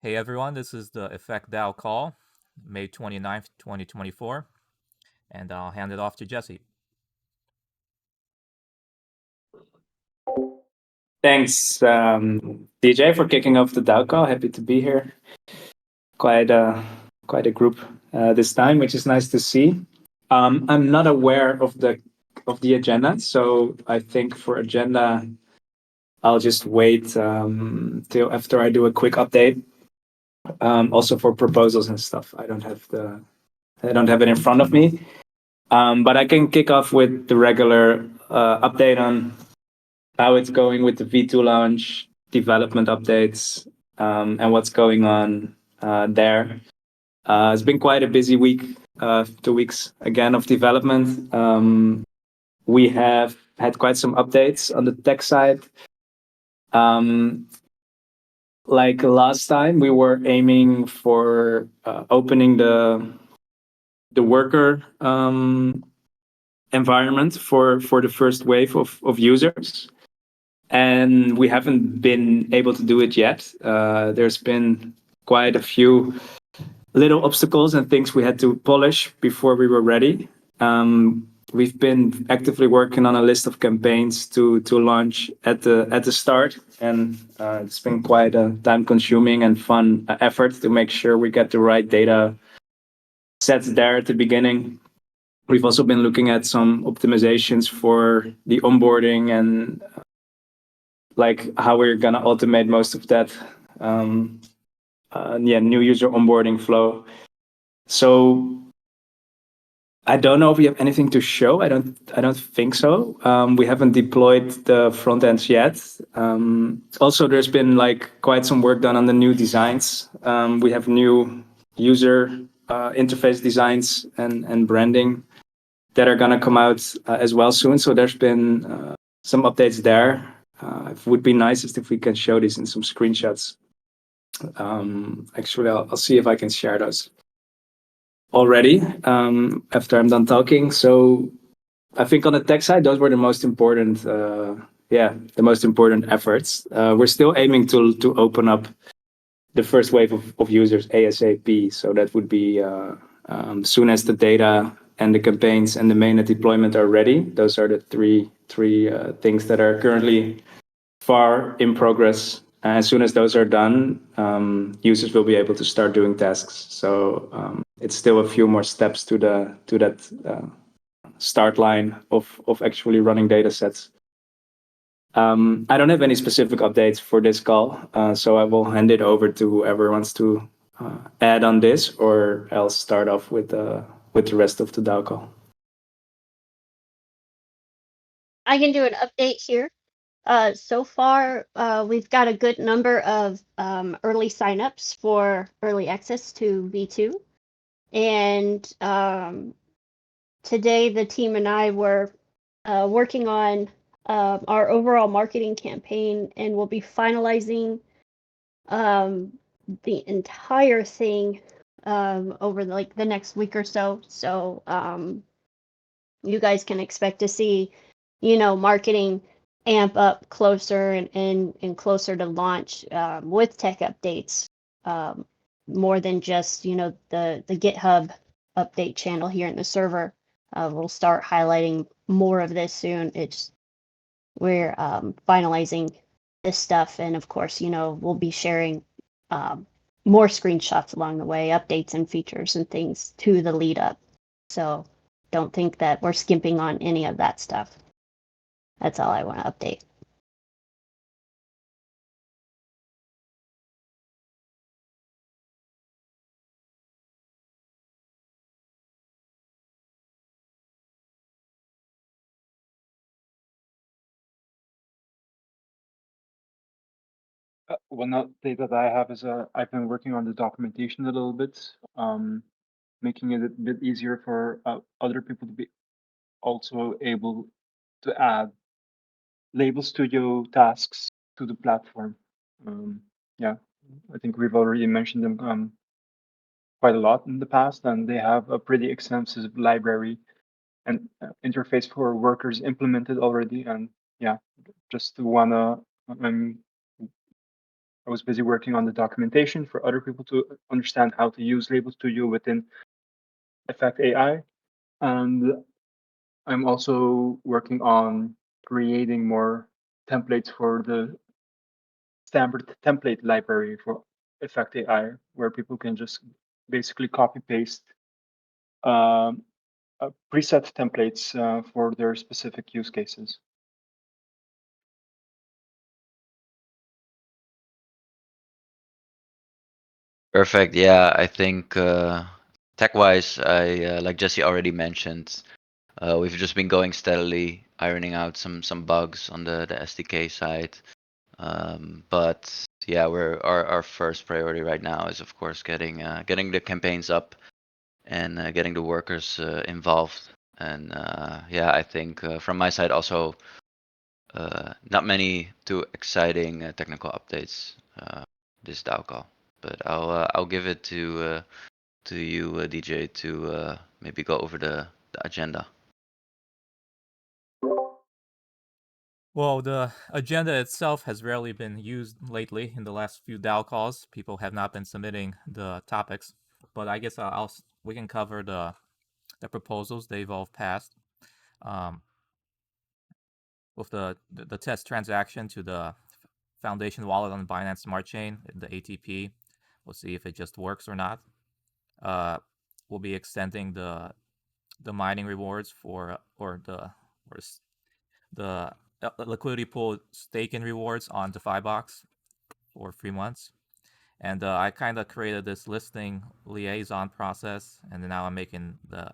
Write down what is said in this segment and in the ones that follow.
Hey everyone, this is the Effect DAO Call, May 29th, 2024, and I'll hand it off to Jesse. Thanks, DJ, for kicking off the DAO call. Happy to be here. Quite a group this time, which is nice to see. I'm not aware of the agenda, so I think for agenda, I'll just wait till after I do a quick update. Also for proposals and stuff, I don't have it in front of me. But I can kick off with the regular update on how it's going with the V2 launch, development updates, and what's going on there. It's been quite a busy week, 2 weeks again of development. We have had quite some updates on the tech side. Um, like last time, we were aiming for opening the worker environment for the first wave of users. And we haven't been able to do it yet. There's been quite a few little obstacles and things we had to polish before we were ready. We've been actively working on a list of campaigns to launch at the start, and it's been quite a time-consuming and fun effort to make sure we get the right data sets there at the beginning. We've also been looking at some optimizations for the onboarding and like how we're gonna automate most of that new user onboarding flow. So I don't know if we have anything to show. I don't think so. We haven't deployed the front ends yet. Also, there's been like quite some work done on the new designs. We have new user interface designs and branding that are gonna come out as well soon. So there's been some updates there. It would be nice if we can show this in some screenshots. Actually, I'll see if I can share those already after I'm done talking. So I think on the tech side, those were the most important, the most important efforts. We're still aiming to open up the first wave of users ASAP. So that would be soon as the data and the campaigns and the mainnet deployment are ready. Those are the three things that are currently far in progress. As soon as those are done, users will be able to start doing tasks. So it's still a few more steps to that start line of actually running data sets. I don't have any specific updates for this call, so I will hand it over to whoever wants to add on this, or else start off with the rest of the DAO call. I can do an update here. So far, we've got a good number of early signups for early access to V2. And today, the team and I were working on our overall marketing campaign, and we'll be finalizing the entire thing over like the next week or so. So you guys can expect to see, marketing amp up closer and closer to launch with tech updates, more than just the GitHub update channel here in the server. We'll start highlighting more of this soon. We're finalizing this stuff, and of course, we'll be sharing more screenshots along the way, updates and features and things to the lead up. So don't think that we're skimping on any of that stuff. That's all I want to update. One update that I have is I've been working on the documentation a little bit, making it a bit easier for other people to be also able to add Label Studio tasks to the platform. Yeah, I think we've already mentioned them quite a lot in the past, and they have a pretty extensive library and interface for workers implemented already. And yeah, just wanna I was busy working on the documentation for other people to understand how to use Label Studio within Effect AI. And I'm also working on creating more templates for the standard template library for Effect AI, where people can just basically copy paste preset templates for their specific use cases. Perfect. Yeah, I think tech-wise, like Jesse already mentioned, we've just been going steadily, ironing out some bugs on the SDK side. But yeah, our first priority right now is of course getting the campaigns up and getting the workers involved. And yeah, I think from my side also not many too exciting technical updates this DAO call. But I'll give it to you, DJ, to maybe go over the agenda. Well, the agenda itself has rarely been used lately in the last few DAO calls. People have not been submitting the topics, but I guess we can cover the proposals they've all passed. With the test transaction to the Foundation wallet on the Binance Smart Chain, the ATP, we'll see if it just works or not. We'll be extending the mining rewards for the liquidity pool staking rewards on DeFi Box for 3 months. And I kind of created this listing liaison process, and now I'm making the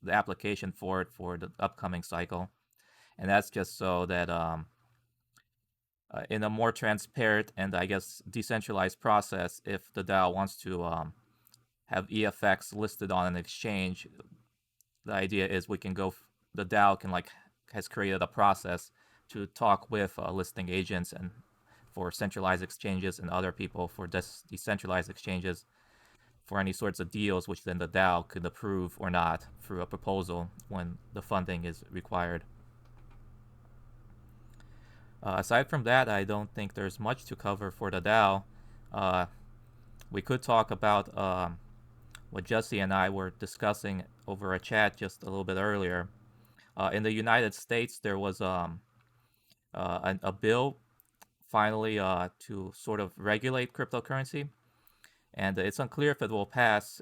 application for it for the upcoming cycle. And that's just so that in a more transparent and I guess decentralized process, if the DAO wants to have EFX listed on an exchange, the idea is we can go. The DAO has created a process to talk with listing agents and for centralized exchanges and other people for decentralized exchanges for any sorts of deals, which then the DAO could approve or not through a proposal when the funding is required. Aside from that, I don't think there's much to cover for the DAO. We could talk about what Jesse and I were discussing over a chat just a little bit earlier. In the United States, there was a bill finally to sort of regulate cryptocurrency, and it's unclear if it will pass.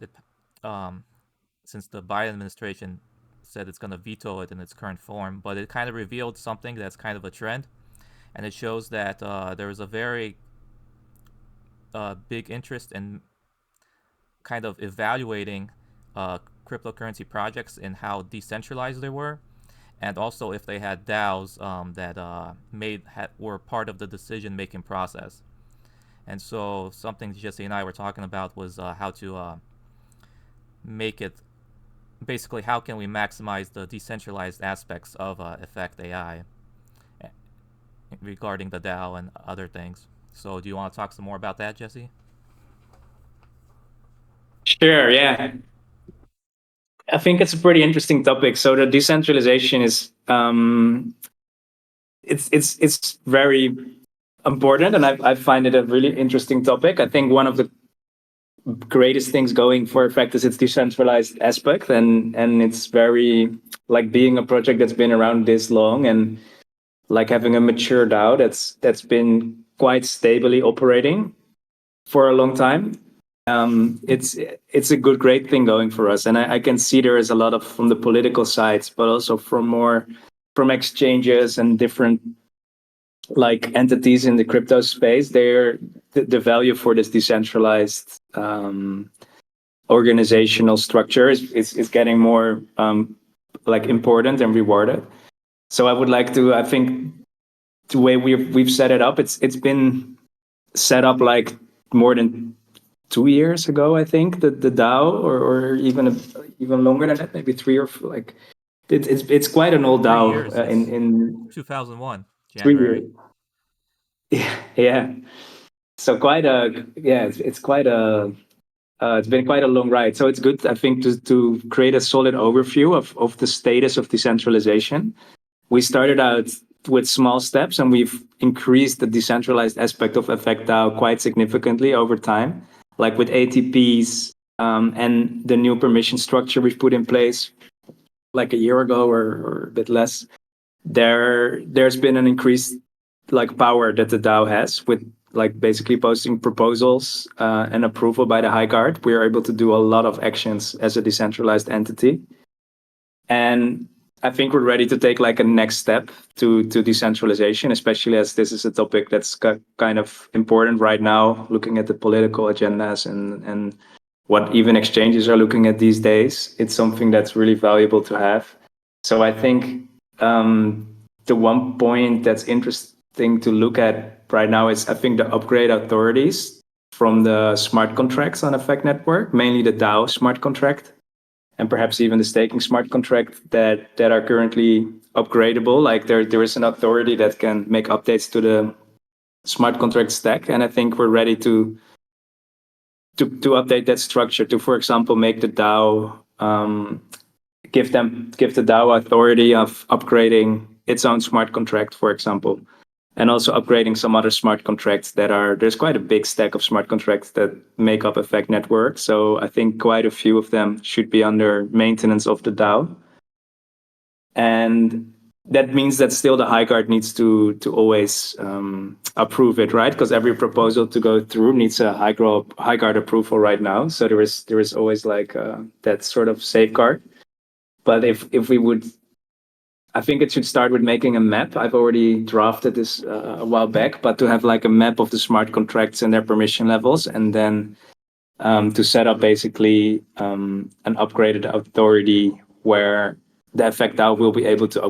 Since the Biden administration said it's going to veto it in its current form, but it kind of revealed something that's kind of a trend, and it shows that there is a very big interest in kind of evaluating cryptocurrency projects in how decentralized they were, and also if they had DAOs that were part of the decision-making process. And so something Jesse and I were talking about was how to make it, basically how can we maximize the decentralized aspects of Effect AI regarding the DAO and other things. So do you want to talk some more about that, Jesse? Sure, yeah. I think it's a pretty interesting topic. So the decentralization is it's very important, and I find it a really interesting topic. I think one of the greatest things going for Effect is its decentralized aspect, and it's very like being a project that's been around this long and like having a mature DAO that's been quite stably operating for a long time. It's a great thing going for us, and I can see there is a lot of from the political sides, but also from exchanges and different like entities in the crypto space. The value for this decentralized organizational structure is getting more like important and rewarded. So I would like to. I think the way we've set it up, it's been set up like more than 2 years ago, I think, the DAO, or even longer than that, maybe 3 or 4, like it's quite an old DAO in 2001 January. 3 years. Yeah. So it's quite a it's been quite a long ride. So it's good, I think, to create a solid overview of the status of decentralization. We started out with small steps, and we've increased the decentralized aspect of Effect DAO quite significantly over time, like with ATPs and the new permission structure we've put in place like a year ago or a bit less. There's been an increased like power that the DAO has with like basically posting proposals and approval by the High Guard. We are able to do a lot of actions as a decentralized entity. And I think we're ready to take like a next step to decentralization, especially as this is a topic that's kind of important right now, looking at the political agendas and what even exchanges are looking at these days. It's something that's really valuable to have. So I think the one point that's interesting to look at right now is I think the upgrade authorities from the smart contracts on Effect Network, mainly the DAO smart contract, and perhaps even the staking smart contract that are currently upgradable. Like there is an authority that can make updates to the smart contract stack, and I think we're ready to update that structure to, for example, make the DAO give the DAO authority of upgrading its own smart contract, for example, and also upgrading some other smart contracts there's quite a big stack of smart contracts that make up Effect Network. So I think quite a few of them should be under maintenance of the DAO. And that means that still the High Guard needs to always approve it, right? Because every proposal to go through needs a High Guard approval right now. So there is always like that sort of safeguard. But if we would, I think it should start with making a map. I've already drafted this a while back, but to have like a map of the smart contracts and their permission levels, and then to set up basically an upgraded authority where the Effect DAO will be able to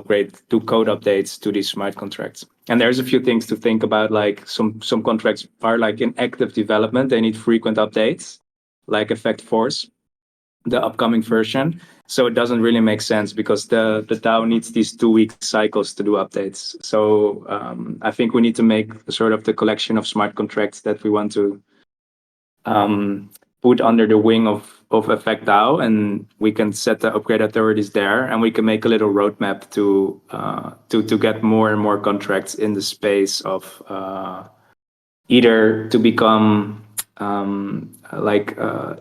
do code updates to these smart contracts. And there's a few things to think about, like some contracts are like in active development. They need frequent updates, like Effect Force, the upcoming version. So it doesn't really make sense because the DAO needs these 2-week cycles to do updates. So I think we need to make sort of the collection of smart contracts that we want to put under the wing of Effect DAO, and we can set the upgrade authorities there, and we can make a little roadmap to get more and more contracts in the space of either to become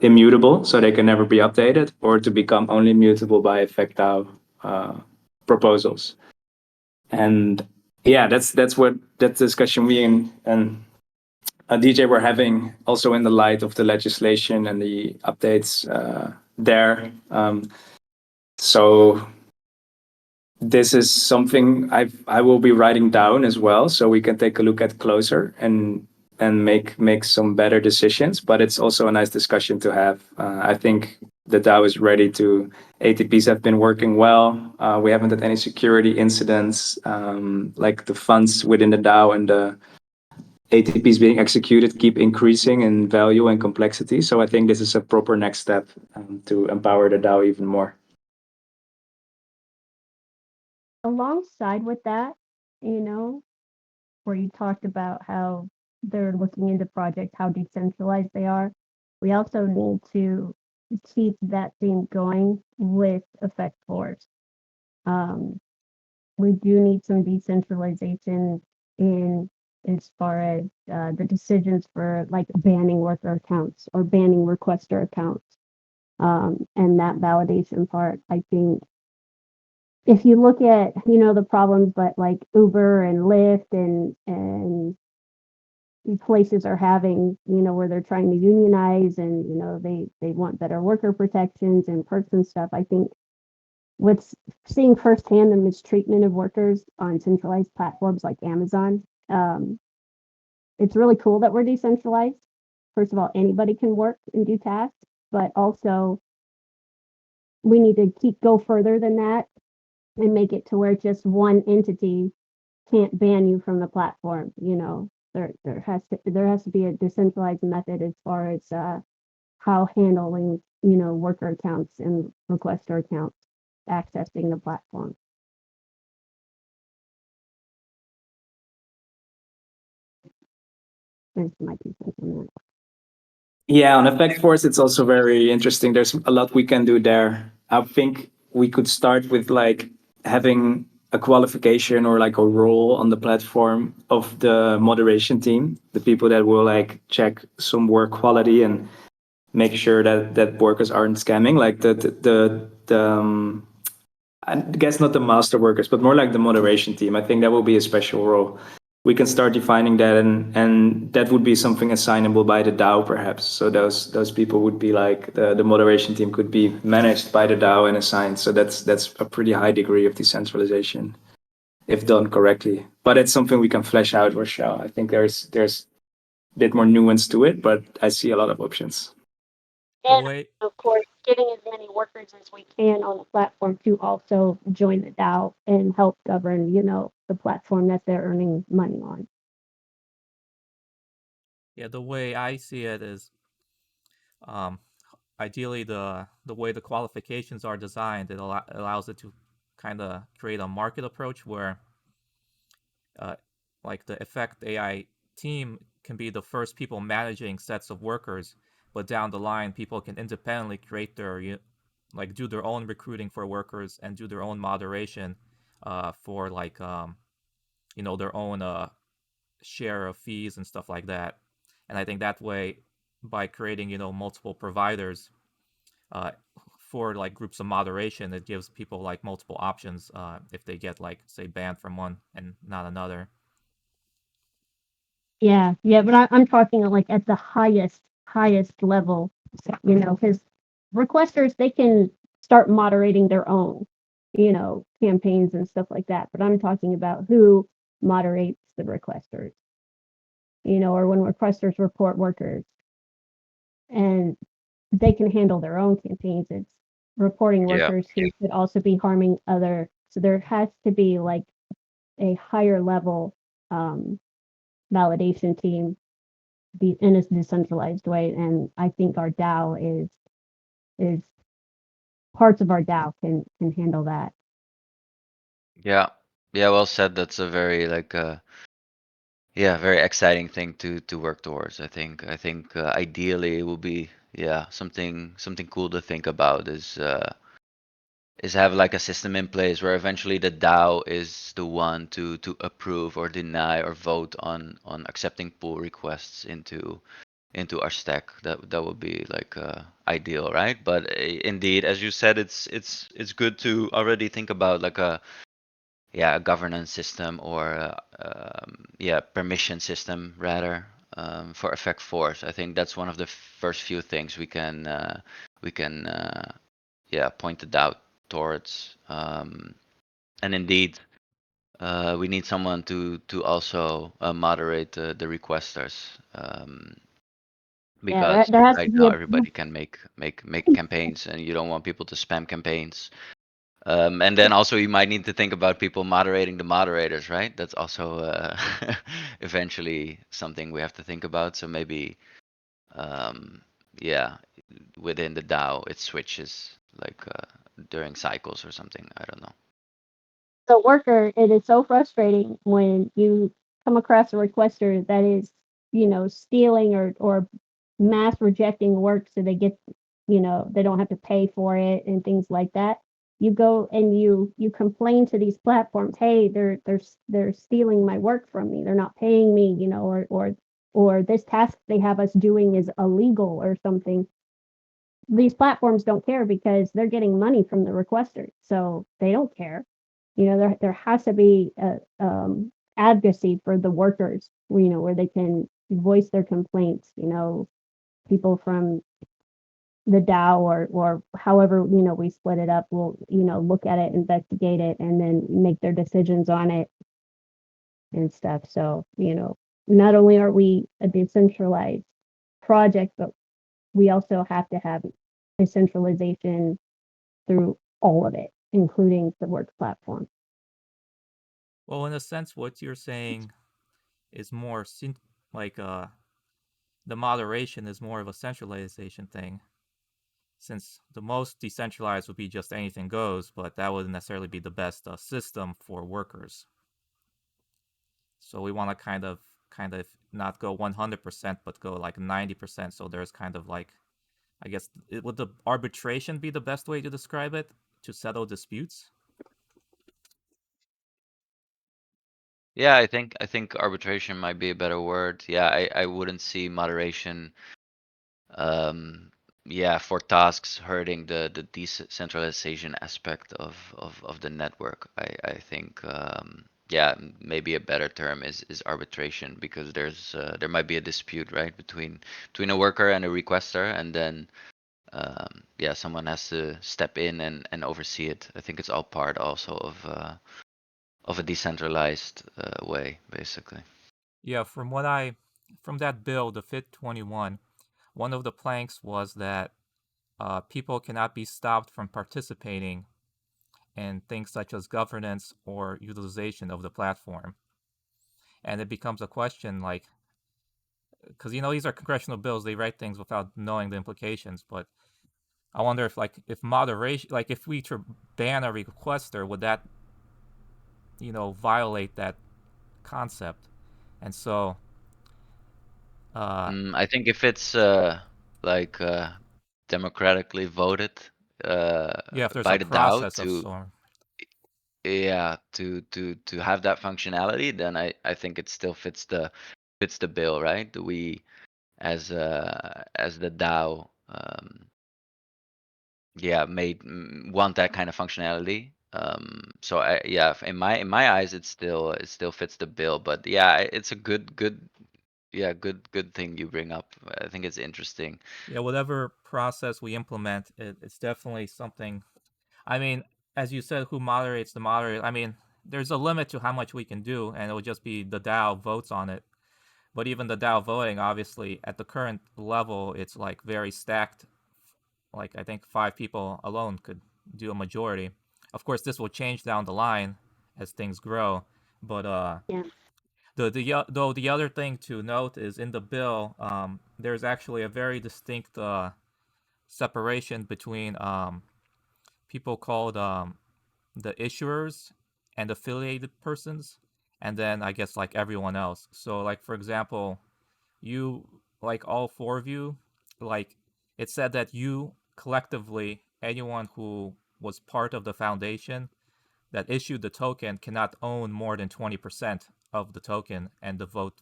immutable, so they can never be updated, or to become only mutable by Effect DAO proposals. And yeah, that's that discussion we and DJ were having also in the light of the legislation and the updates there. So this is something I will be writing down as well, so we can take a look at closer and make some better decisions. But it's also a nice discussion to have. I think the DAO is ready to. ATPs have been working well. We haven't had any security incidents. Like the funds within the DAO and the ATPs being executed keep increasing in value and complexity. So I think this is a proper next step to empower the DAO even more. Alongside with that, where you talked about how they're looking into projects, how decentralized they are, we also need to keep that theme going with Effect Force. We do need some decentralization in as far as the decisions for like banning worker accounts or banning requester accounts. And that validation part, I think, if you look at, the problems that like Uber and Lyft and places are having, where they're trying to unionize and, they want better worker protections and perks and stuff. I think what's seeing firsthand the mistreatment of workers on centralized platforms like Amazon, it's really cool that we're decentralized. First of all, anybody can work and do tasks, but also we need to go further than that and make it to where just one entity can't ban you from the platform. There has to be a decentralized method as far as how handling worker accounts and requester accounts accessing the platform. That's my 2 cents on that. Yeah, on Effect Force, it's also very interesting. There's a lot we can do there. I think we could start with like having a qualification or like a role on the platform of the moderation team, the people that will like check some work quality and make sure that workers aren't scamming, like the I guess not the master workers, but more like the moderation team. I think that will be a special role. We can start defining that, and that would be something assignable by the DAO, perhaps. So those people would be like the moderation team could be managed by the DAO and assigned. So that's a pretty high degree of decentralization if done correctly. But it's something we can flesh out, Rochelle. I think there's a bit more nuance to it, but I see a lot of options. The And way of course, getting as many workers as we can on the platform to also join the DAO and help govern, the platform that they're earning money on. the way I see it is, ideally the way the qualifications are designed, it allows it to kind of create a market approach where, uh, like the Effect AI team can be the first people managing sets of workers, but down the line, people can independently create like do their own recruiting for workers and do their own moderation, for like their own share of fees and stuff like that. And I think that way, by creating multiple providers, uh, for like groups of moderation, it gives people like multiple options, if they get like say banned from one and not another. Yeah, but I'm talking like at the highest level, because requesters, they can start moderating their own, campaigns and stuff like that. But I'm talking about who moderates the requesters, or when requesters report workers and they can handle their own campaigns. It's reporting Yeah. workers who could also be harming other. So there has to be like a higher level validation team be in a decentralized way. And I think our DAO is parts of our DAO can handle that. Yeah. Yeah, well said. That's a very like very exciting thing to work towards. I think ideally it will be something cool to think about is have like a system in place where eventually the DAO is the one to approve or deny or vote on accepting pull requests into our stack. That would be like ideal, right? But indeed, as you said, it's good to already think about like a governance system or permission system rather, for effect force. I think that's one of the first few things we can point it out towards. And indeed, we need someone to also moderate the requesters, Yeah, because there has to right be now a everybody can make campaigns, and you don't want people to spam campaigns. And then also you might need to think about people moderating the moderators, right? That's also eventually something we have to think about. So maybe, um, yeah, within the DAO it switches like during cycles or something. I don't know. the worker. It is so frustrating when you come across a requester that is, stealing or mass rejecting work so they get, they don't have to pay for it and things like that. You go and you complain to these platforms, hey, they're stealing my work from me. They're not paying me, or this task they have us doing is illegal or something. These platforms don't care because they're getting money from the requesters, so they don't care. There has to be a advocacy for the workers, where they can voice their complaints. People from the DAO or however we split it up will look at it, investigate it, and then make their decisions on it and stuff. So not only are we a decentralized project, but we also have to have decentralization through all of it, including the work platform. Well, in a sense, what you're saying is more like the moderation is more of a centralization thing, since the most decentralized would be just anything goes, but that wouldn't necessarily be the best system for workers. So we want to kind of not go 100%, but go like 90%. So there's kind of like, I guess, would the arbitration be the best way to describe it, to settle disputes? Yeah, I think arbitration might be a better word. Yeah, I wouldn't see moderation yeah, for tasks hurting the decentralization aspect of the network. I think yeah, maybe a better term is arbitration, because there might be a dispute, right, between a worker and a requester, and then yeah, someone has to step in and oversee it. I think it's all part also of a decentralized way, basically. Yeah, from that bill, the Fit21, one of the planks was that people cannot be stopped from participating in things such as governance or utilization of the platform. And it becomes a question like, because these are congressional bills, they write things without knowing the implications. But I wonder if moderation, like if we to ban a requester, would that violate that concept? And so I think if it's like democratically voted yeah, if there's a by the DAO process of to, sort. yeah, to have that functionality, then I think it still fits the bill, right? We as the DAO yeah, want that kind of functionality. So yeah, in my eyes, it still fits the bill. But yeah, it's a good thing you bring up. I think it's interesting. Yeah, whatever process we implement, it's definitely something. I mean, as you said, who moderates the moderator? I mean, there's a limit to how much we can do, and it would just be the DAO votes on it. But even the DAO voting, obviously, at the current level, it's like very stacked. Like I think 5 people alone could do a majority. Of course, this will change down the line as things grow. But Yeah. the other thing to note is in the bill, there's actually a very distinct separation between people called the issuers and affiliated persons, and then I guess like everyone else. So like for example, you like all 4 of you, like it said that you collectively, anyone who was part of the foundation that issued the token cannot own more than 20% of the token and the vote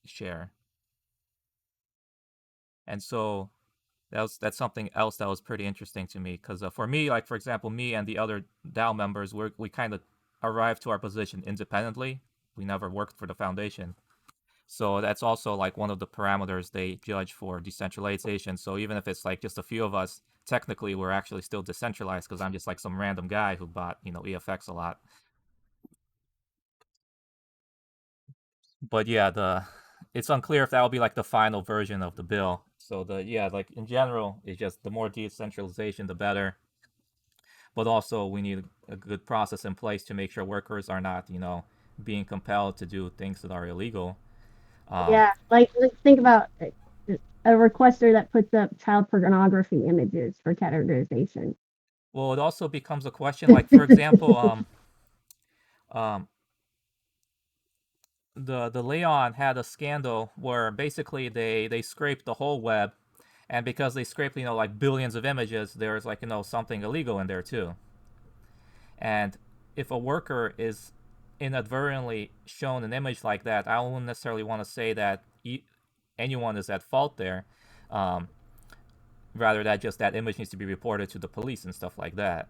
share. And so that's something else that was pretty interesting to me because for me, like for example, me and the other DAO members, we kind of arrived to our position independently. We never worked for the foundation, so that's also like one of the parameters they judge for decentralization. So even if it's like just a few of us, technically we're actually still decentralized because I'm just like some random guy who bought EFX a lot. But yeah, it's unclear if that will be like the final version of the bill. So like in general, it's just the more decentralization, the better. But also we need a good process in place to make sure workers are not, being compelled to do things that are illegal. Yeah, like think about a requester that puts up child pornography images for categorization. Well, it also becomes a question, like for example, um, the Leon had a scandal where basically they scraped the whole web, and because they scraped like billions of images, there's like something illegal in there too. And if a worker is inadvertently shown an image like that, I wouldn't necessarily want to say that anyone is at fault there. Um, Rather, that image needs to be reported to the police and stuff like that.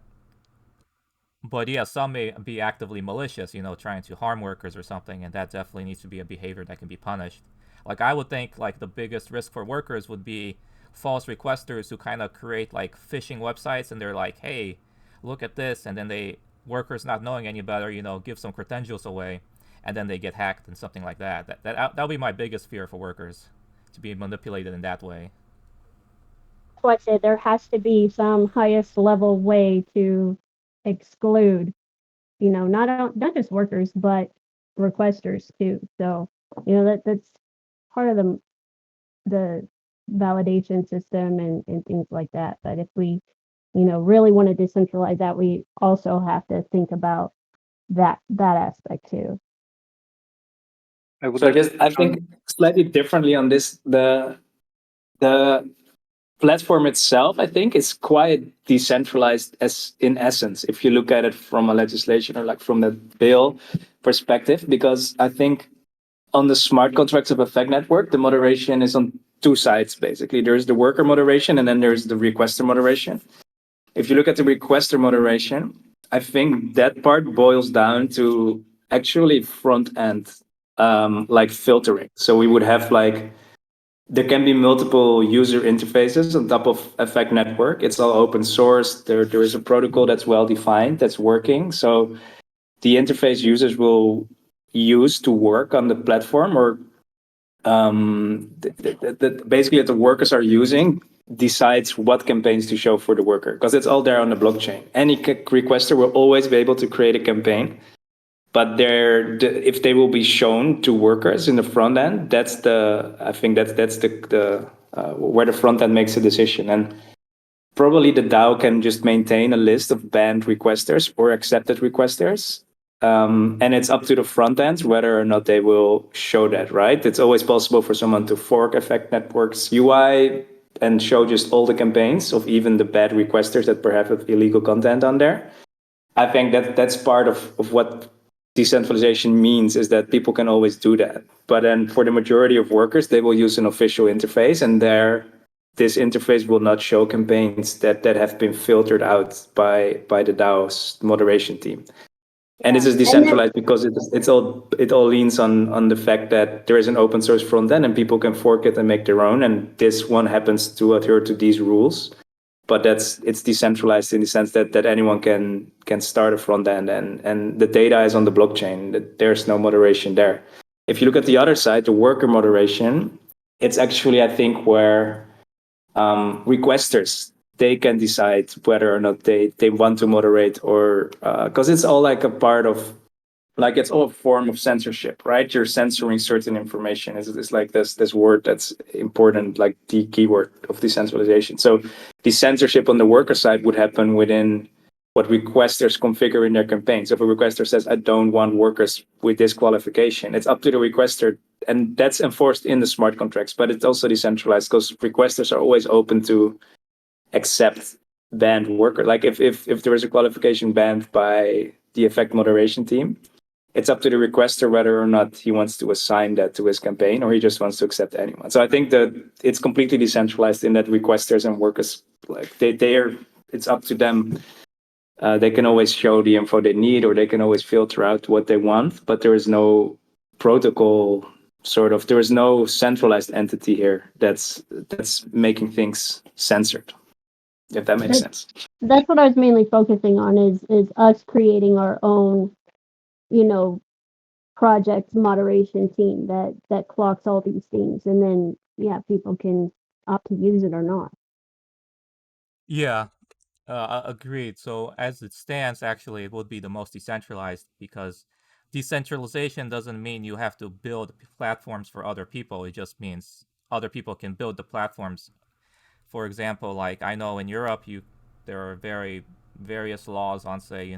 But yeah, some may be actively malicious, trying to harm workers or something, and that definitely needs to be a behavior that can be punished. Like I would think, like the biggest risk for workers would be false requesters who kind of create like phishing websites, and they're like, "Hey, look at this," and then workers not knowing any better, give some credentials away, and then they get hacked and something like that. That would be my biggest fear for workers, to be manipulated in that way. So I said there has to be some highest level way to exclude, not just workers, but requesters too. So, that's part of the validation system and things like that. But if we, really want to decentralize that, we also have to think about that aspect too. I would So I like to guess I touch think on. slightly differently on this. The platform itself, I think, is quite decentralized as in essence, if you look at it from a legislation or like from the bill perspective, because I think on the smart contracts of Effect Network, the moderation is on two sides, basically. There's the worker moderation and then there's the requester moderation. If you look at the requester moderation, I think that part boils down to actually front end, like filtering. So we would have like, there can be multiple user interfaces on top of Effect Network. It's all open source. There is a protocol that's well defined, that's working. So the interface users will use to work on the platform, or basically that the workers are using, decides what campaigns to show for the worker, because it's all there on the blockchain. Any requester will always be able to create a campaign, but if they will be shown to workers in the front end, I think that's the where the front end makes a decision. And probably the DAO can just maintain a list of banned requesters or accepted requesters. And it's up to the front ends whether or not they will show that, right? It's always possible for someone to fork Effect Network's UI and show just all the campaigns of even the bad requesters that perhaps have illegal content on there. I think that's part of what decentralization means, is that people can always do that. But then for the majority of workers, they will use an official interface, and this interface will not show campaigns that have been filtered out by the DAO's moderation team. And this is decentralized because it all leans on the fact that there is an open source front end and people can fork it and make their own. And this one happens to adhere to these rules, but it's decentralized in the sense that anyone can start a front end, and the data is on the blockchain. There's no moderation there. If you look at the other side, the worker moderation, it's actually, I think, where requesters, they can decide whether or not they want to moderate, or because it's all like a part of, like, it's all a form of censorship, right? You're censoring certain information. It's like this word that's important, like the keyword of decentralization. So the censorship on the worker side would happen within what requesters configure in their campaign. So if a requester says, I don't want workers with this qualification, it's up to the requester, and that's enforced in the smart contracts, but it's also decentralized because requesters are always open to accept banned worker. Like if there is a qualification banned by the Effect moderation team, it's up to the requester whether or not he wants to assign that to his campaign, or he just wants to accept anyone. So I think that it's completely decentralized in that requesters and workers, like it's up to them. They can always show the info they need, or they can always filter out what they want, but there is no protocol there is no centralized entity here that's making things censored, if that makes sense. That's what I was mainly focusing on, is us creating our own, project moderation team that clocks all these things, and then people can opt to use it or not. Yeah, agreed. So as it stands, actually, it would be the most decentralized, because decentralization doesn't mean you have to build platforms for other people. It just means other people can build the platforms. For example, like I know in Europe, there are various laws on, say,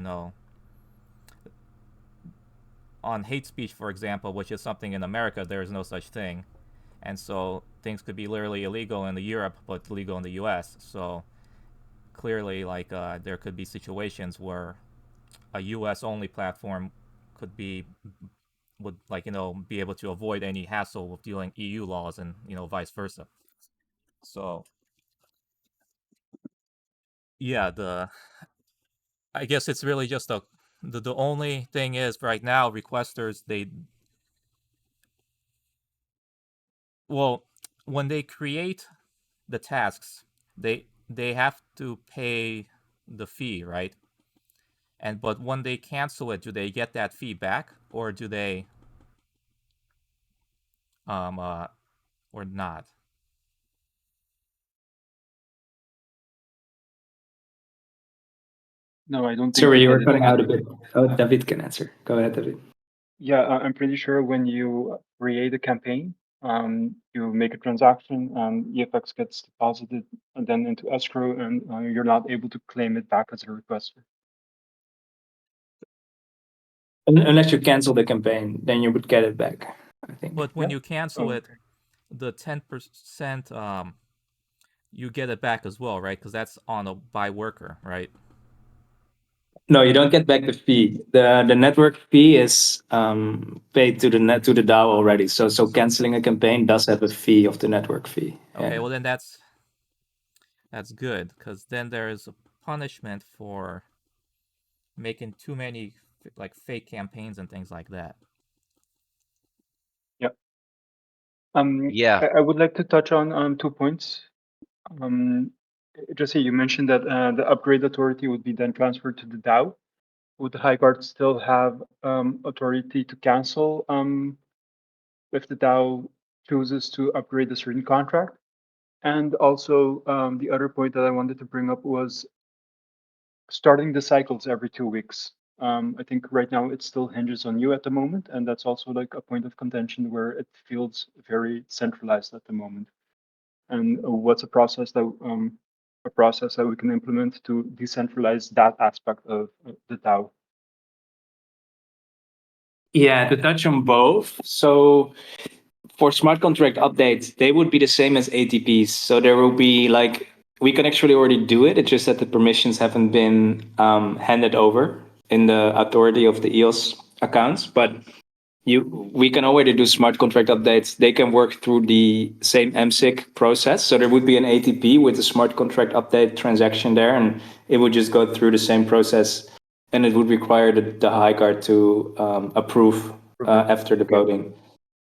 on hate speech, for example, which is something in America there is no such thing, and so things could be literally illegal in Europe but legal in the U.S. So clearly, like there could be situations where a U.S. only platform would be able to avoid any hassle with dealing EU laws, and vice versa. So yeah, I guess it's really just the only thing is right now requesters, well, when they create the tasks, they have to pay the fee, right? But when they cancel it, do they get that fee back, or do they or not? No, I don't think Sorry, they you get were it cutting back. out a bit. Oh, David can answer. Go ahead, David. Yeah, I'm pretty sure when you create a campaign, you make a transaction, and EFX gets deposited and then into escrow, and you're not able to claim it back as a requester. Unless you cancel the campaign, then you would get it back, I think. But when you cancel Oh, it, okay. the 10% you get it back as well, right? Because that's on a by worker, right? No, you don't get back the fee. The network fee is paid to the DAO already. So canceling a campaign does have a fee of the network fee. Okay, Yeah. well then that's good, because then there is a punishment for making too many like fake campaigns and things like that. Yeah. Yeah. I would like to touch on 2 points. Jesse, you mentioned that the upgrade authority would be then transferred to the DAO. Would the High Guard still have authority to cancel if the DAO chooses to upgrade a certain contract? And also, the other point that I wanted to bring up was starting the cycles every 2 weeks. I think right now it still hinges on you at the moment, and that's also like a point of contention where it feels very centralized at the moment. And what's a process that we can implement to decentralize that aspect of the DAO? Yeah, to touch on both. So for smart contract updates, they would be the same as ATPs. So there will be like, we can actually already do it. It's just that the permissions haven't been handed over in the authority of the EOS accounts. But we can already do smart contract updates. They can work through the same MSIC process. So there would be an ATP with a smart contract update transaction there, and it would just go through the same process, and it would require the high guard to approve after the voting.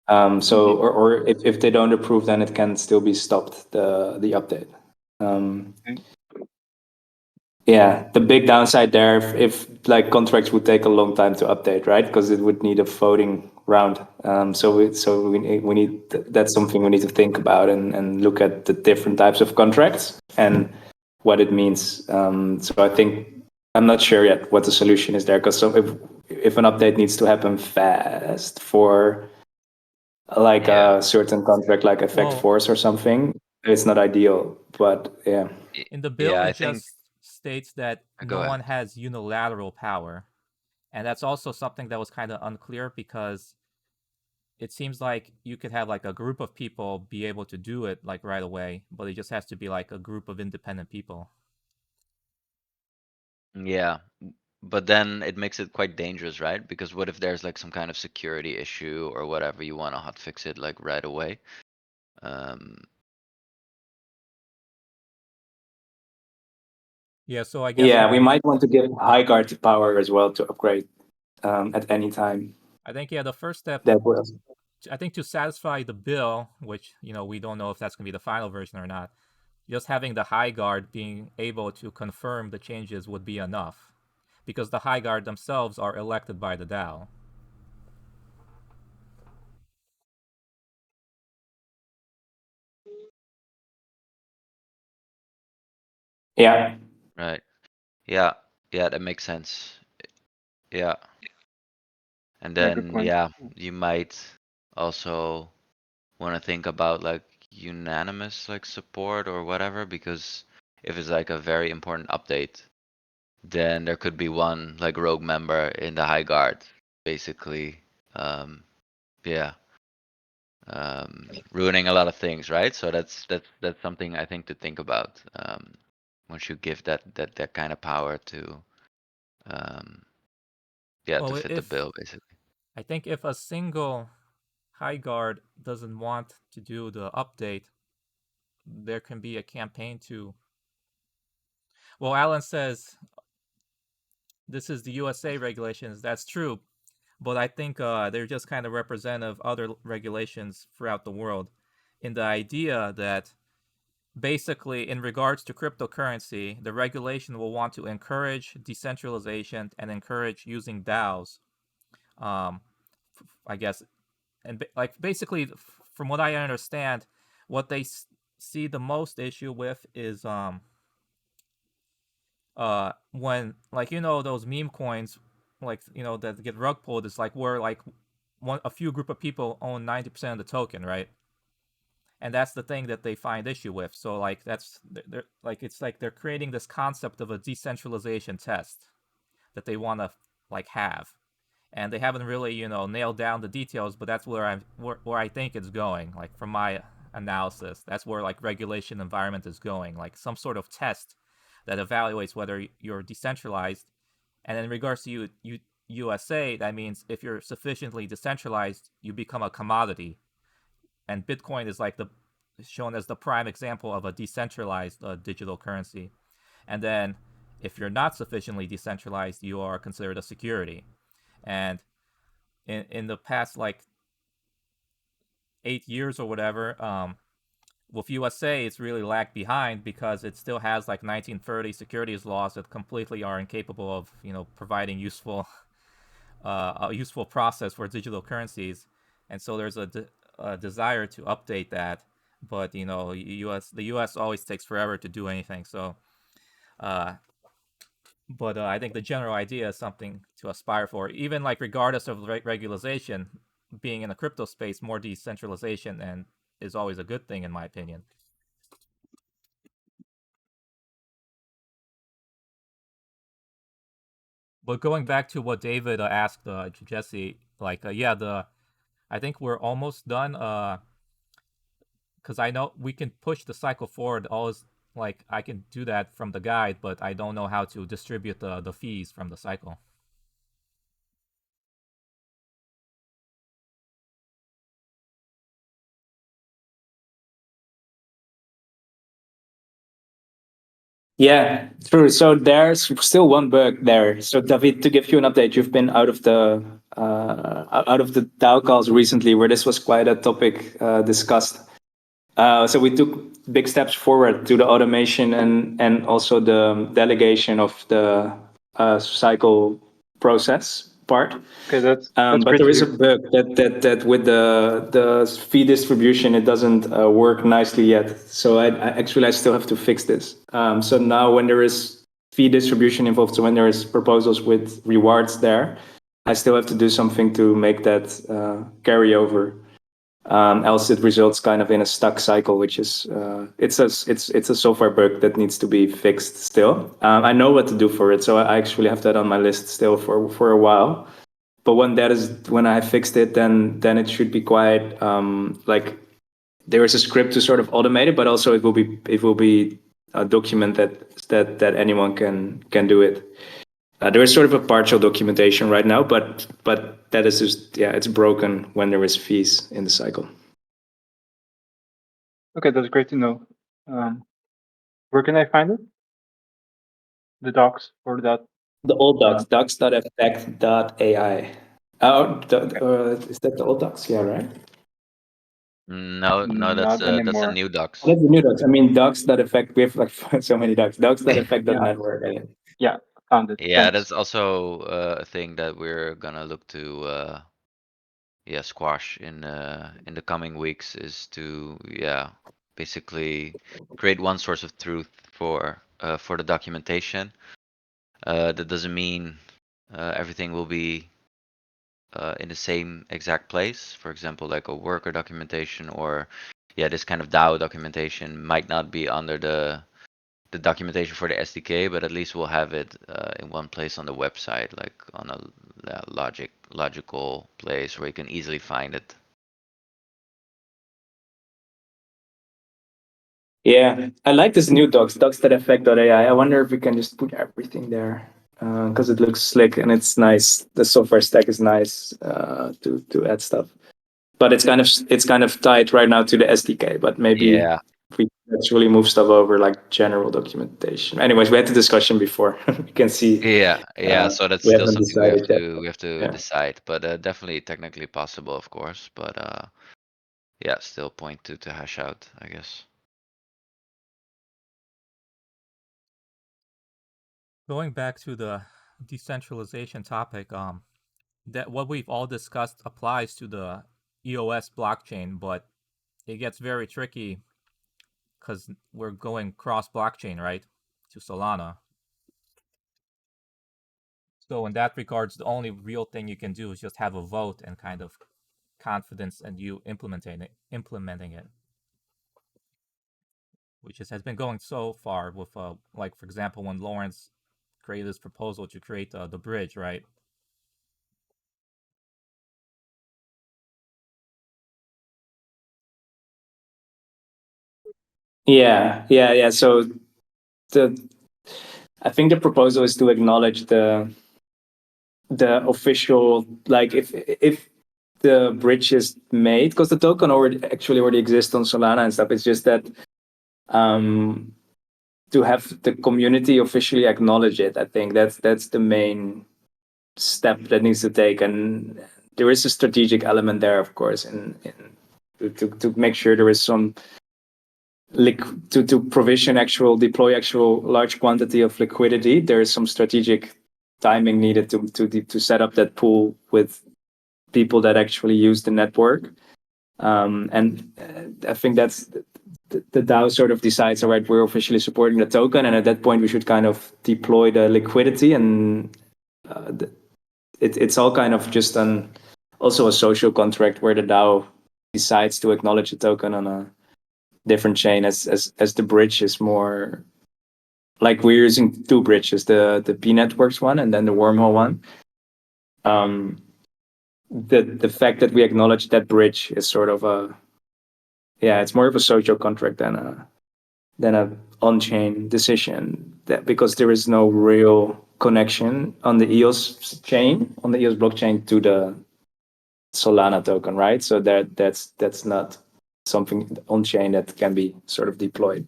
Or if they don't approve, then it can still be stopped, the update. Yeah, the big downside there, if like contracts would take a long time to update, right? Because it would need a voting round. We need that's something we need to think about and look at the different types of contracts and what it means. So I think I'm not sure yet what the solution is there, because if an update needs to happen fast for like Yeah. a certain contract, like Effect Well, Force or something, it's not ideal. But yeah. in the bill, Yeah, I it think. just states that Go no ahead. one has unilateral power. And that's also something that was kind of unclear, because it seems like you could have like a group of people be able to do it like right away, but it just has to be like a group of independent people. Yeah. But then it makes it quite dangerous, right? Because what if there's like some kind of security issue or whatever, you want to hotfix it like right away? Um, Yeah, so I guess Yeah, we might want to give high guard power as well to upgrade at any time. I think the first step, That was I think, to satisfy the bill, which we don't know if that's going to be the final version or not, just having the high guard being able to confirm the changes would be enough, because the high guard themselves are elected by the DAO. yeah. right. Yeah. Yeah, that makes sense. Yeah. And Yeah, good then, point. yeah, you might also want to think about like unanimous like support or whatever, because if it's like a very important update, then there could be one like rogue member in the high guard, basically. Yeah. Ruining a lot of things, right? So that's something I think to think about. Once you give that kind of power to, yeah, to Well, fit the if bill, basically. I think if a single high guard doesn't want to do the update, there can be a campaign to. Well, Alan says this is the USA regulations. That's true, but I think they're just kind of representative of other regulations throughout the world, in the idea that basically, in regards to cryptocurrency, the regulation will want to encourage decentralization and encourage using DAOs. Um, I guess, and like basically, from what I understand, what they see the most issue with is when, like, those meme coins, like, that get rug pulled, is like where like a few group of people own 90% of the token, right? And that's the thing that they find issue with. So like they're like, it's like they're creating this concept of a decentralization test that they want to like have, and they haven't really nailed down the details, but that's where I think it's going, like from my analysis. That's where like regulation environment is going, like some sort of test that evaluates whether you're decentralized. And in regards to USA, that means if you're sufficiently decentralized, you become a commodity. And Bitcoin is like shown as the prime example of a decentralized digital currency. And then if you're not sufficiently decentralized, you are considered a security. And in the past like 8 years or whatever, with USA, it's really lagged behind because it still has like 1930 securities laws that completely are incapable of providing a useful process for digital currencies. And so there's a desire to update that, but the US always takes forever to do anything. So but I think the general idea is something to aspire for, even like regardless of regularization. Being in the crypto space, more decentralization and is always a good thing in my opinion. But going back to what David asked Jesse, like I think we're almost done. Because I know we can push the cycle forward. Always like I can do that from the guide, but I don't know how to distribute the fees from the cycle. Yeah, true. So there's still one bug there. So David, to give you an update, you've been out of the DAO calls recently, where this was quite a topic discussed. So we took big steps forward to the automation and also the delegation of the cycle process part. Okay, that's But great there to is a hear. bug that with the fee distribution, it doesn't work nicely yet. So I still have to fix this. So now when there is fee distribution involved, so when there is proposals with rewards there, I still have to do something to make that carry over. Else it results kind of in a stuck cycle, which is it's a software bug that needs to be fixed still. I know what to do for it, so I actually have that on my list still for a while. But when I fixed it, then it should be quite like there is a script to sort of automate it, but also it will be a document that anyone can do it. There is sort of a partial documentation right now, but that is just it's broken when there is fees in the cycle. Okay, that's great to know. Where can I find it? The docs for that? The old docs, docs.effect.ai. Oh, is that the old docs? Yeah, right. No, Not that's a anymore. new docs. That's the new docs. I mean, docs.effect. We have like so many docs. Yeah. Docs.effect.network. Yeah, found it. Yeah, Thanks. that's also a thing that we're gonna look to squash in the coming weeks, is to basically create one source of truth for the documentation. That doesn't mean everything will be in the same exact place. For example, like a worker documentation, or this kind of DAO documentation might not be under the documentation for the SDK, but at least we'll have it in one place on the website, like on a logical place where you can easily find it. Yeah, I like this new docs, docs.effect.ai. I wonder if we can just put everything there because it looks slick and it's nice. The software stack is nice to add stuff, but it's kind of tied right now to the SDK. But maybe Yeah, if we actually move stuff over like general documentation. Anyways, we had the discussion before. You can see yeah. So that's we still haven't something we have decided yet. to Yeah. decide, but definitely technically possible, of course. But still point to hash out, I guess. Going back to the decentralization topic, that what we've all discussed applies to the EOS blockchain, but it gets very tricky because we're going cross blockchain, right, to Solana. So in that regards, the only real thing you can do is just have a vote and kind of confidence and you implementing it, which has been going so far with like for example when Lawrence created this proposal to create the bridge, right? Yeah. So I think the proposal is to acknowledge the official, like if the bridge is made, because the token already exists on Solana and stuff. It's just that to have the community officially acknowledge it. I think that's the main step that needs to take, and there is a strategic element there, of course, in to make sure there is some to provision deploy actual large quantity of liquidity. There is some strategic timing needed to set up that pool with people that actually use the network. And I think that's the DAO sort of decides, all right, we're officially supporting the token, and at that point we should kind of deploy the liquidity, and it's all kind of just also a social contract where the DAO decides to acknowledge the token on a different chain as the bridge is more like we're using two bridges, the P networks one and then the wormhole one. The fact that we acknowledge that bridge is sort of it's more of a social contract than a on-chain decision, that because there is no real connection on the EOS blockchain to the Solana token, right? So that's not something on-chain that can be sort of deployed.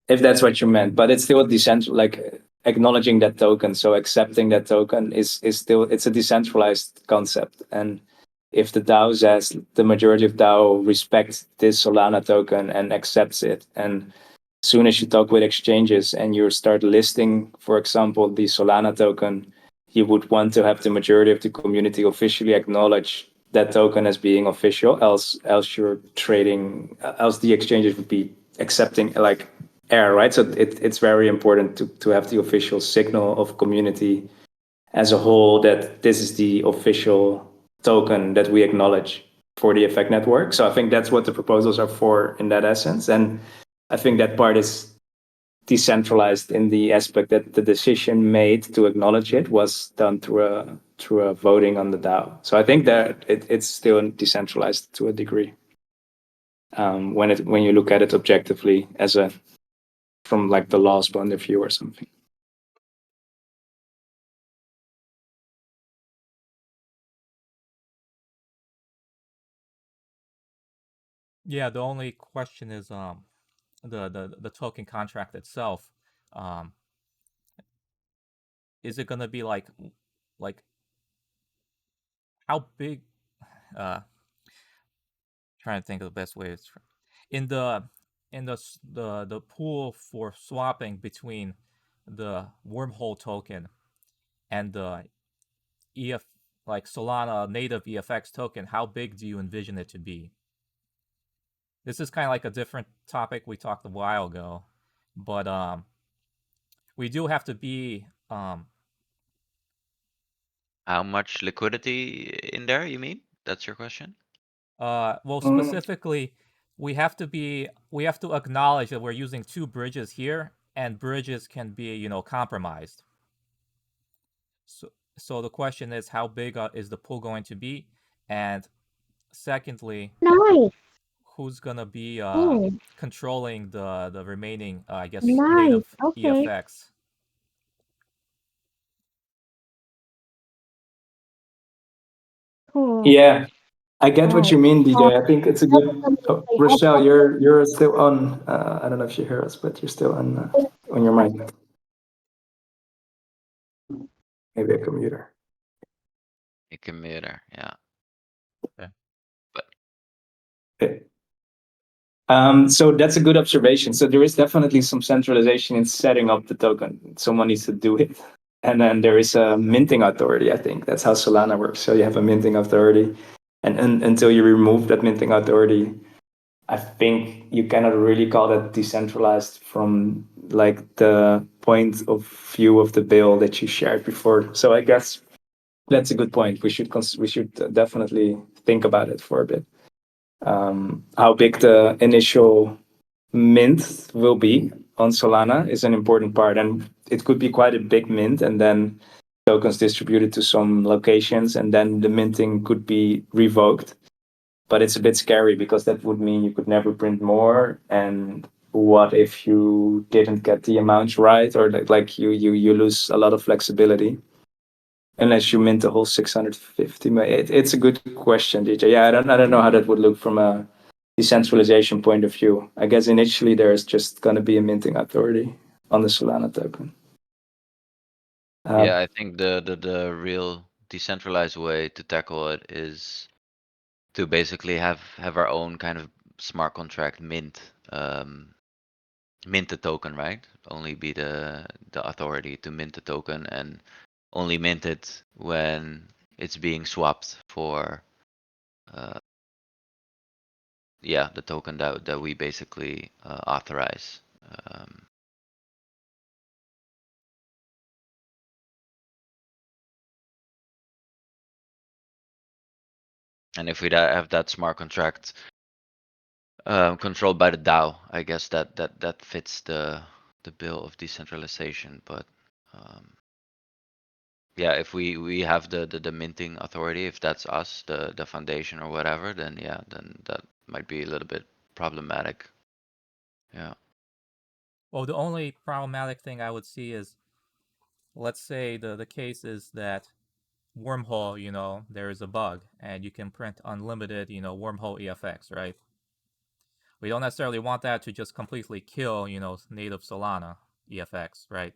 If that's what you meant, but it's still a like acknowledging that token. So accepting that token is still, it's a decentralized concept. And if the DAO says the majority of DAO respects this Solana token and accepts it, and as soon as you talk with exchanges and you start listing, for example, the Solana token, you would want to have the majority of the community officially acknowledge that token as being official. Else you're trading. Else the exchanges would be accepting like air, right? So it's very important to have the official signal of community as a whole that this is the official token that we acknowledge for the effect network. So I think that's what the proposals are for in that essence. And I think that part is decentralized in the aspect that the decision made to acknowledge it was done through a voting on the DAO. So I think that it's still decentralized to a degree when you look at it objectively from like the law's point of view or something. Yeah, the only question is the token contract itself. Is it gonna be like how big? Trying to think of the best way. In the pool for swapping between the wormhole token and the EF like Solana native EFX token, how big do you envision it to be? This is kind of like a different topic we talked a while ago, but we do have to be How much liquidity in there, you mean? That's your question? well, specifically, we have to acknowledge that we're using two bridges here, and bridges can be, compromised. So the question is, how big is the pool going to be? And secondly, Nice. who's gonna be Oh, controlling the remaining, I guess, nice. native Okay. EFX? Cool. Yeah, I get what Right. you mean, DJ. I think it's a good. Oh, Absolutely. Rochelle, you're still on. I don't know if you hear us, but you're still on your mic. Maybe a commuter. A commuter, yeah. Okay. Okay. So that's a good observation. So there is definitely some centralization in setting up the token. Someone needs to do it. And then there is a minting authority, I think. That's how Solana works. So you have a minting authority. And until you remove that minting authority, I think you cannot really call that decentralized from like the point of view of the bill that you shared before. So I guess that's a good point. We should definitely think about it for a bit. How big the initial mint will be on Solana is an important part, and it could be quite a big mint, and then tokens distributed to some locations, and then the minting could be revoked. But it's a bit scary because that would mean you could never print more. And what if you didn't get the amounts right, or like you lose a lot of flexibility unless you mint the whole 650 million? It's a good question, DJ. Yeah, I don't know how that would look from a decentralization point of view. I guess initially there's just going to be a minting authority on the Solana token. Yeah, I think the real decentralized way to tackle it is to basically have our own kind of smart contract mint mint the token, right? Only be the authority to mint the token, and only mint it when it's being swapped for yeah, the token that we basically authorize. And if we have that smart contract controlled by the DAO, I guess that fits the bill of decentralization. But yeah, if we have the minting authority, if that's us, the foundation or whatever, then yeah, then that might be a little bit problematic. Yeah. Well, the only problematic thing I would see is, let's say the case is that wormhole, there is a bug and you can print unlimited, wormhole EFX, right? We don't necessarily want that to just completely kill, native Solana EFX, right?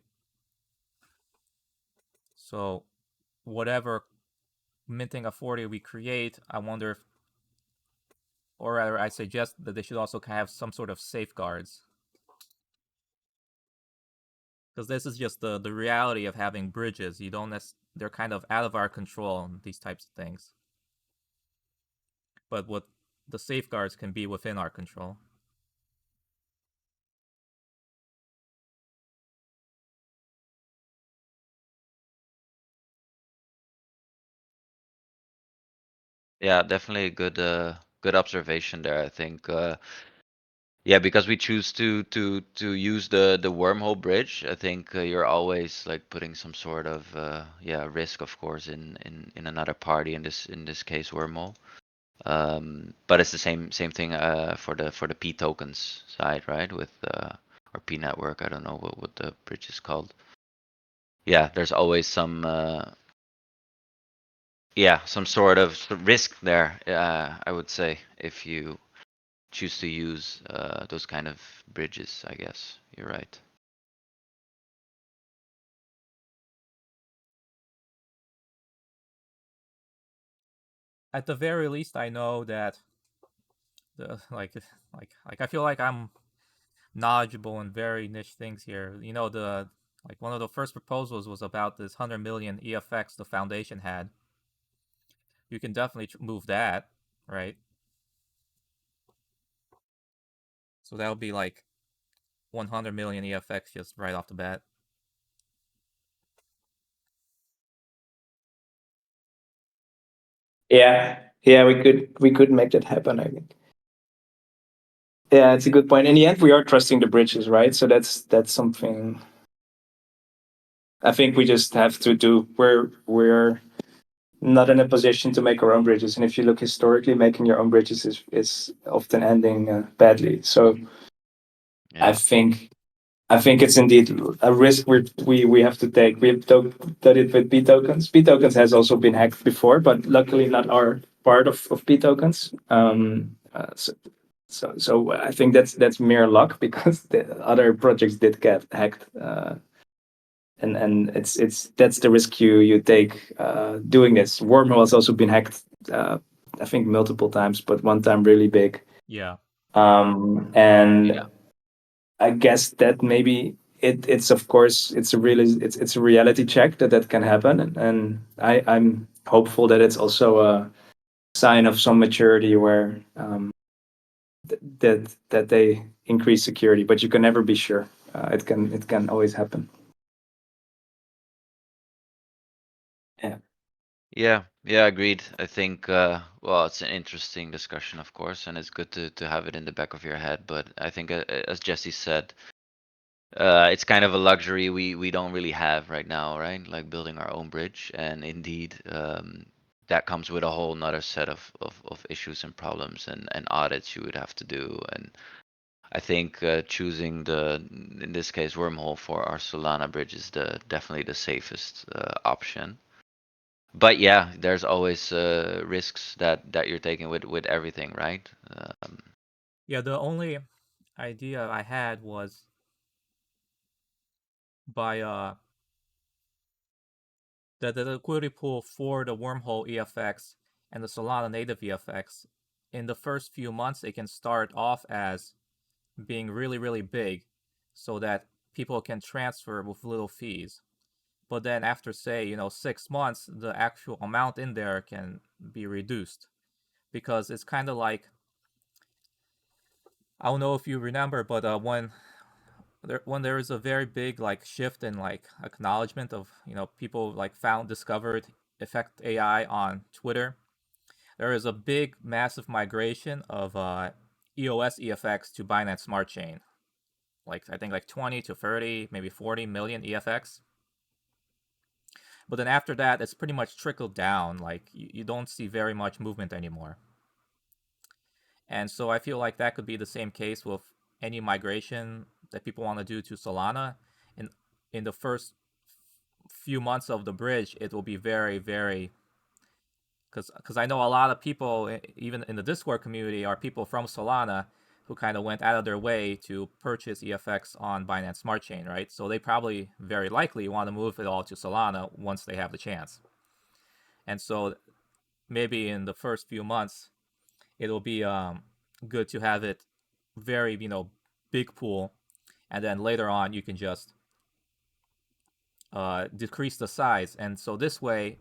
So whatever minting authority we create, I wonder if, or rather, I suggest that they should also have some sort of safeguards. Because this is just the reality of having bridges. They're kind of out of our control, these types of things. But what the safeguards can be within our control. Yeah, definitely a good observation there. I think yeah, because we choose to use the wormhole bridge. I think you're always like putting some sort of yeah, risk, of course, in another party, in this case wormhole. But it's the same thing for the P tokens side, right? With or P network. I don't know what the bridge is called. Yeah, there's always some yeah, some sort of risk there. I would say, if you choose to use those kind of bridges, I guess you're right. At the very least, I know that the like I feel like I'm knowledgeable in very niche things here. The like one of the first proposals was about this 100 million EFX the foundation had. You can definitely move that, right? So that would be like 100 million EFX just right off the bat. Yeah, we could make that happen, I think. Yeah, it's a good point. In the end, we are trusting the bridges, right? So that's something I think we just have to do. We're not in a position to make our own bridges, and if you look historically, making your own bridges is often ending badly. So Yeah. I think it's indeed a risk we have to take. We've done it with B tokens. B tokens has also been hacked before, but luckily not our part of B tokens. So I think that's mere luck because the other projects did get hacked, and it's that's the risk you take doing this. Wormhole has also been hacked, I think multiple times, but one time really big. Yeah. And Yeah. I guess that maybe it's of course it's a reality check that can happen, and I'm hopeful that it's also a sign of some maturity where that they increase security, but you can never be sure. It can always happen. Yeah. Yeah, agreed. I think well, it's an interesting discussion, of course, and it's good to have it in the back of your head. But I think as Jesse said, it's kind of a luxury we don't really have right now, right? Like building our own bridge, and indeed, that comes with a whole nother set of issues and problems and audits you would have to do. And I think choosing in this case, wormhole for our Solana bridge is definitely the safest option. But yeah, there's always risks that you're taking with everything, right? Yeah, the only idea I had was by the liquidity pool for the wormhole EFX and the Solana native EFX. In the first few months, it can start off as being really, really big so that people can transfer with little fees. But then after, say, 6 months, the actual amount in there can be reduced. Because it's kind of like, I don't know if you remember, but when there is a very big like shift in like acknowledgement of people like discovered effect AI on Twitter, there is a big massive migration of EOS EFX to Binance Smart Chain. Like I think like 20 to 30, maybe 40 million EFX. But then after that, it's pretty much trickled down. Like you don't see very much movement anymore. And so I feel like that could be the same case with any migration that people want to do to Solana. In the first few months of the bridge, it will be very, very, because I know a lot of people, even in the Discord community, are people from Solana who kind of went out of their way to purchase EFX on Binance Smart Chain, right? So they probably very likely want to move it all to Solana once they have the chance. And so maybe in the first few months, it'll be good to have it very, big pool. And then later on, you can just decrease the size. And so this way,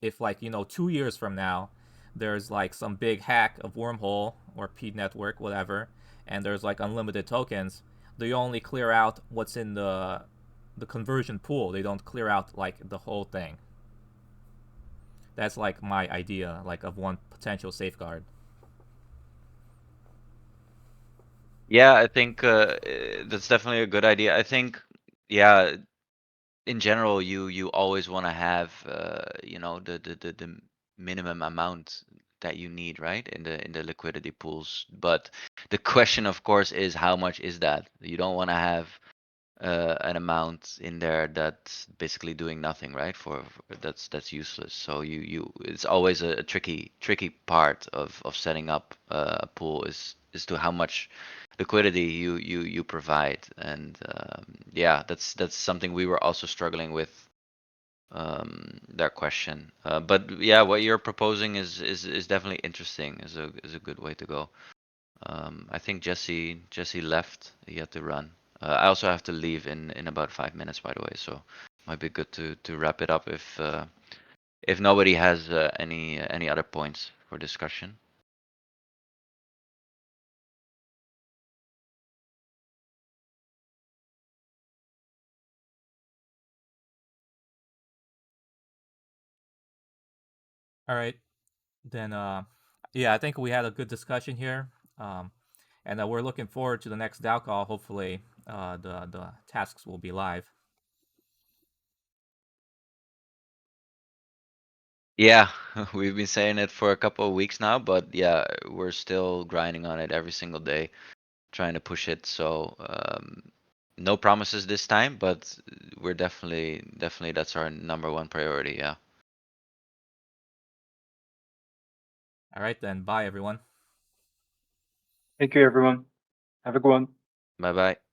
if like 2 years from now there's like some big hack of wormhole or P network, whatever, and there's like unlimited tokens, they only clear out what's in the conversion pool. They don't clear out like the whole thing. That's like my idea, like of one potential safeguard. Yeah, I think that's definitely a good idea. I think, yeah, in general, you always want to have the minimum amount that you need, right, in the liquidity pools. But the question, of course, is how much is that? You don't want to have an amount in there that's basically doing nothing, right? That's useless. So it's always a tricky part of setting up a pool is to how much liquidity you provide. And yeah, that's something we were also struggling with, that question. But yeah, what you're proposing is definitely interesting, is a good way to go. I think Jesse left. He had to run. I also have to leave in about 5 minutes, by the way. So might be good to wrap it up if nobody has any other points for discussion. All right, then yeah, I think we had a good discussion here. And we're looking forward to the next DAO call. Hopefully the tasks will be live. Yeah, we've been saying it for a couple of weeks now, but yeah, we're still grinding on it every single day, trying to push it. So no promises this time, but we're definitely that's our number one priority. Yeah. All right, then. Bye, everyone. Thank you, everyone. Have a good one. Bye bye.